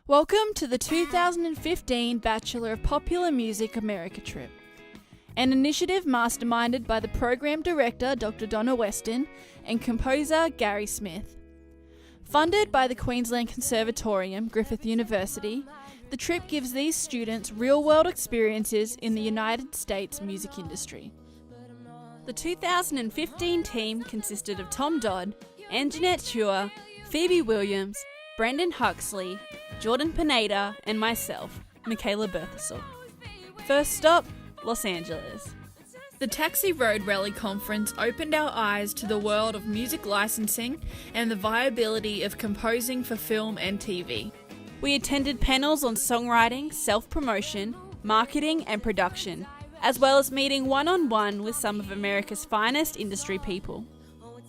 Welcome to the 2015 Bachelor of Popular Music America trip, an initiative masterminded by the program director Dr. Donna Weston and composer Garry Smith. Funded by the Queensland Conservatorium, Griffith University, the trip gives these students real-world experiences in the United States music industry. The 2015 team consisted of Tom Dodd, Anjanette Chua, Phoebe Williams, Brendan Huxley, Jordan Pineda, and myself, Mikayla J. First stop, Los Angeles. The Taxi Road Rally Conference opened our eyes to the world of music licensing and the viability of composing for film and TV. We attended panels on songwriting, self-promotion, marketing, and production, as well as meeting one-on-one with some of America's finest industry people.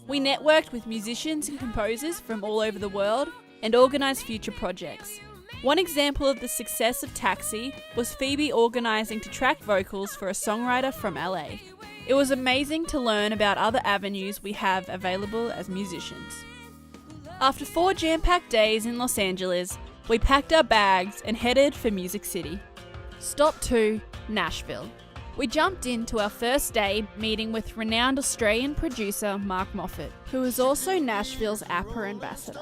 We networked with musicians and composers from all over the world and organised future projects. One example of the success of Taxi was Phoebe organising to track vocals for a songwriter from LA. It was amazing to learn about other avenues we have available as musicians. After 4 jam-packed days in Los Angeles, we packed our bags and headed for Music City. Stop 2, Nashville. We jumped into our first day meeting with renowned Australian producer Mark Moffat, who is also Nashville's APA ambassador.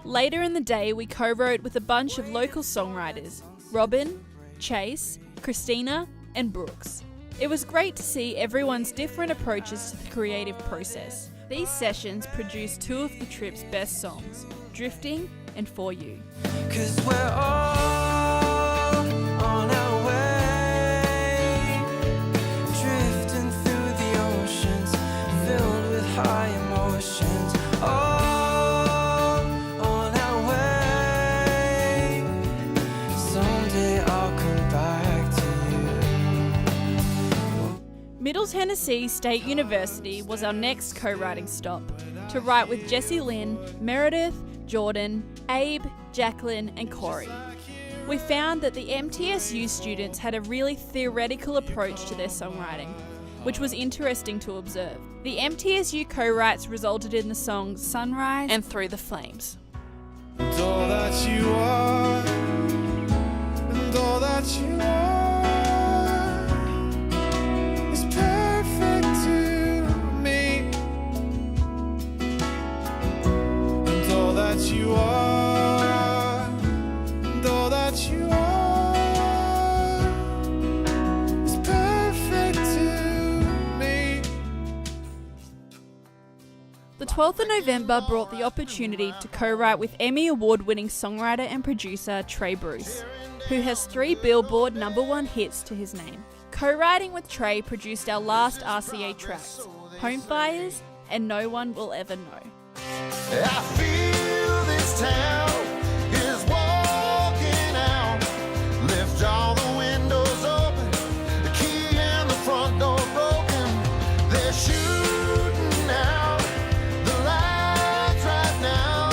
Later in the day, we co-wrote with a bunch of local songwriters, Robin, Chase, Christina, and Brooks. It was great to see everyone's different approaches to the creative process. These sessions produced 2 of the trip's best songs, Drifting and For You. 'Cause we're all on our way, drifting through the oceans, filled with high emotions. Middle Tennessee State University was our next co-writing stop, to write with Jessie Lynn, Meredith, Jordan, Abe, Jacqueline, and Corey. We found that the MTSU students had a really theoretical approach to their songwriting, which was interesting to observe. The MTSU co-writes resulted in the songs Sunrise and Through the Flames. And all that you are, and all that you are. You are, and all that you are is perfect to me. The 12th of November brought the opportunity to co-write with Emmy Award-winning songwriter and producer Trey Bruce, who has 3 Billboard #1 hits to his name. Co-writing with Trey produced our last RCA tracks, Home Fires and No One Will Ever Know. I feel this town is walking out. Lift all the windows open, the key in the front door broken. They're shooting out the lights right now.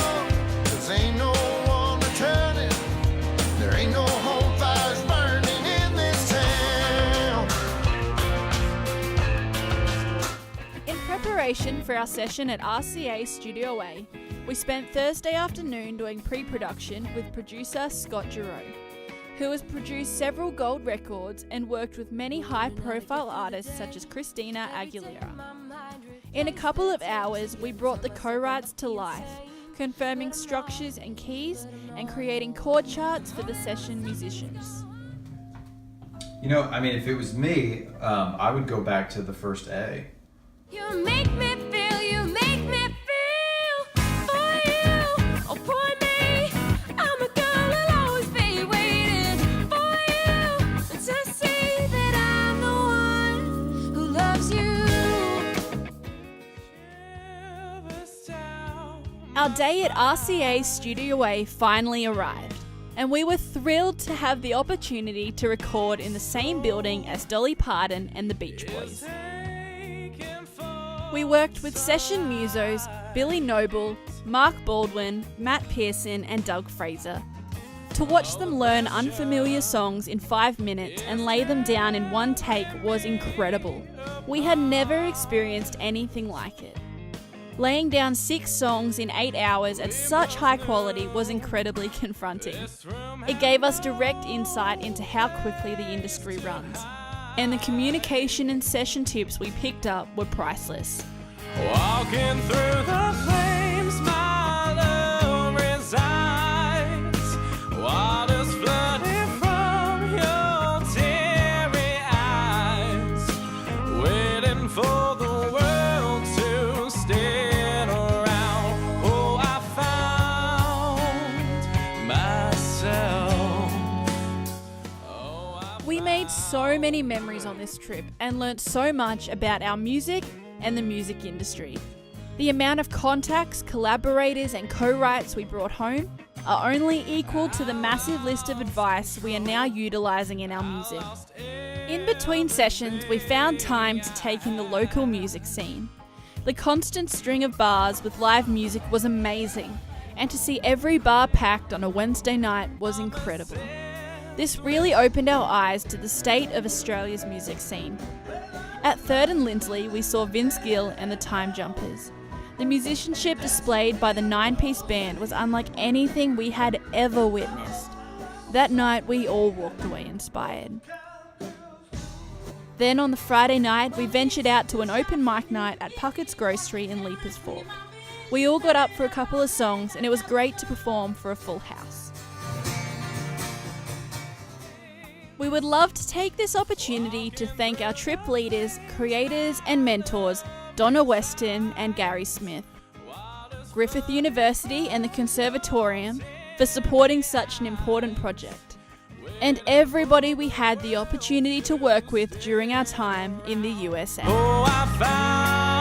'Cause ain't no one returning. There ain't no home fires burning in this town. In preparation for our session at RCA Studio A, we spent Thursday afternoon doing pre-production with producer Scott Giroux, who has produced several gold records and worked with many high-profile artists such as Christina Aguilera. In a couple of hours, we brought the co-writes to life, confirming structures and keys and creating chord charts for the session musicians. You know, I mean, if it was me, I would go back to the first A. You make me feel, you make me feel for you. Oh, poor me, I'm a girl who'll always be waiting for you. To see that I'm the one who loves you. Our day at RCA Studio A finally arrived, and we were thrilled to have the opportunity to record in the same building as Dolly Parton and the Beach Boys. We worked with session musos Billy Noble, Mark Baldwin, Matt Pearson, and Doug Fraser. To watch them learn unfamiliar songs in 5 minutes and lay them down in one take was incredible. We had never experienced anything like it. Laying down 6 songs in 8 hours at such high quality was incredibly confronting. It gave us direct insight into how quickly the industry runs, and the communication and session tips we picked up were priceless. Walking through the flames, my love resides. Waters flooding from your teary eyes, waiting for the world to stand around. Oh, I found myself. We made so many memories on this trip and learnt so much about our music and the music industry. The amount of contacts, collaborators and co-writes we brought home are only equal to the massive list of advice we are now utilising in our music. In between sessions, we found time to take in the local music scene. The constant string of bars with live music was amazing, and to see every bar packed on a Wednesday night was incredible. This really opened our eyes to the state of Australia's music scene. At 3rd and Lindsley, we saw Vince Gill and the Time Jumpers. The musicianship displayed by the 9-piece band was unlike anything we had ever witnessed. That night, we all walked away inspired. Then on the Friday night, we ventured out to an open mic night at Puckett's Grocery in Leapers Fork. We all got up for a couple of songs, and it was great to perform for a full house. We would love to take this opportunity to thank our trip leaders, creators and mentors, Donna Weston and Garry Smith, Griffith University and the Conservatorium for supporting such an important project, and everybody we had the opportunity to work with during our time in the USA. Oh, I found